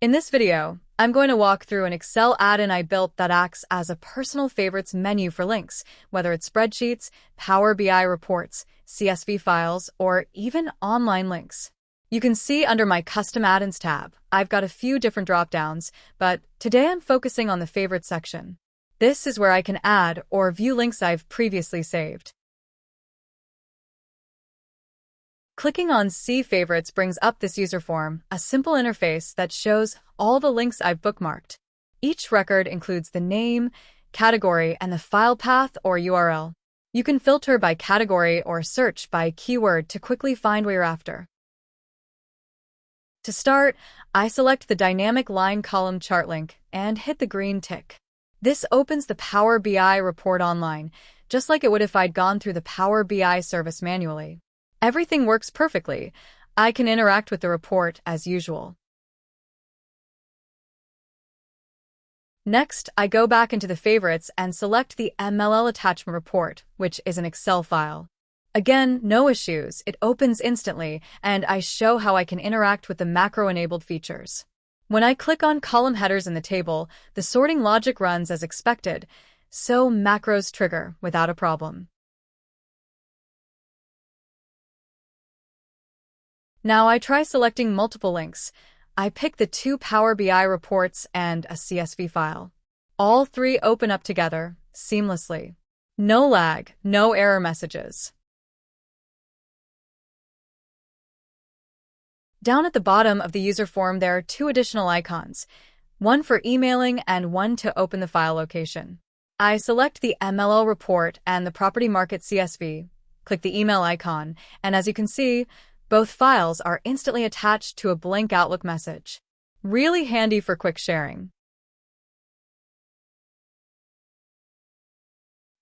In this video, I'm going to walk through an Excel add-in I built that acts as a personal favorites menu for links, whether it's spreadsheets, Power BI reports, CSV files, or even online links. You can see under my Custom Add-ins tab, I've got a few different drop-downs, but today I'm focusing on the Favorites section. This is where I can add or view links I've previously saved. Clicking on See Favorites brings up this user form, a simple interface that shows all the links I've bookmarked. Each record includes the name, category, and the file path or URL. You can filter by category or search by keyword to quickly find what you're after. To start, I select the dynamic line column chart link and hit the green tick. This opens the Power BI report online, just like it would if I'd gone through the Power BI service manually. Everything works perfectly. I can interact with the report as usual. Next, I go back into the favorites and select the MLL attachment report, which is an Excel file. Again, no issues. It opens instantly, and I show how I can interact with the macro-enabled features. When I click on column headers in the table, the sorting logic runs as expected, so macros trigger without a problem. Now I try selecting multiple links. I pick the two Power BI reports and a CSV file. All three open up together, seamlessly. No lag, no error messages. Down at the bottom of the user form there are two additional icons, one for emailing and one to open the file location. I select the MLL report and the property market CSV, click the email icon, and as you can see, both files are instantly attached to a blank Outlook message. Really handy for quick sharing.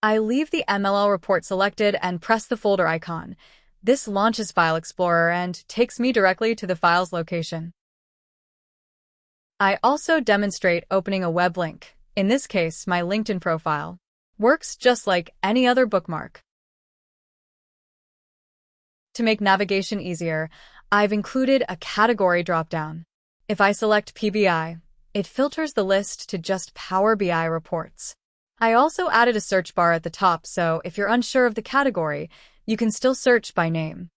I leave the MLL report selected and press the folder icon. This launches File Explorer and takes me directly to the file's location. I also demonstrate opening a web link, in this case my LinkedIn profile. Works just like any other bookmark. To make navigation easier, I've included a category dropdown. If I select PBI, it filters the list to just Power BI reports. I also added a search bar at the top, so if you're unsure of the category, you can still search by name.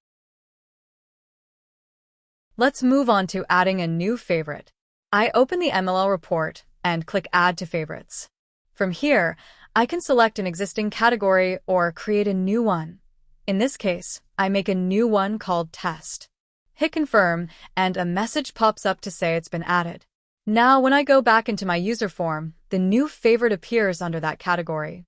Let's move on to adding a new favorite. I open the MLL report and click Add to Favorites. From here, I can select an existing category or create a new one. In this case, I make a new one called Test. Hit Confirm, and a message pops up to say it's been added. Now, when I go back into my user form, the new favorite appears under that category.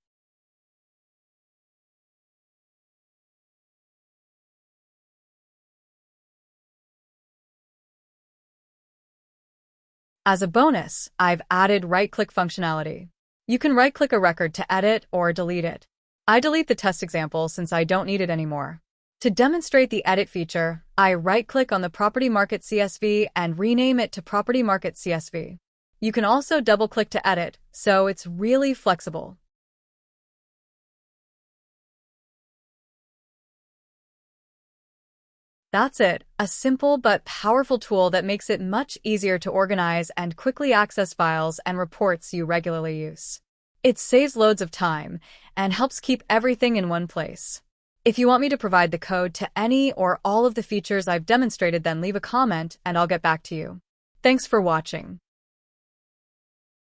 As a bonus, I've added right-click functionality. You can right-click a record to edit or delete it. I delete the test example since I don't need it anymore. To demonstrate the edit feature, I right-click on the Property Market CSV and rename it to Property Market CSV. You can also double-click to edit, so it's really flexible. That's it, a simple but powerful tool that makes it much easier to organize and quickly access files and reports you regularly use. It saves loads of time and helps keep everything in one place. If you want me to provide the code to any or all of the features I've demonstrated, then leave a comment and I'll get back to you. Thanks for watching.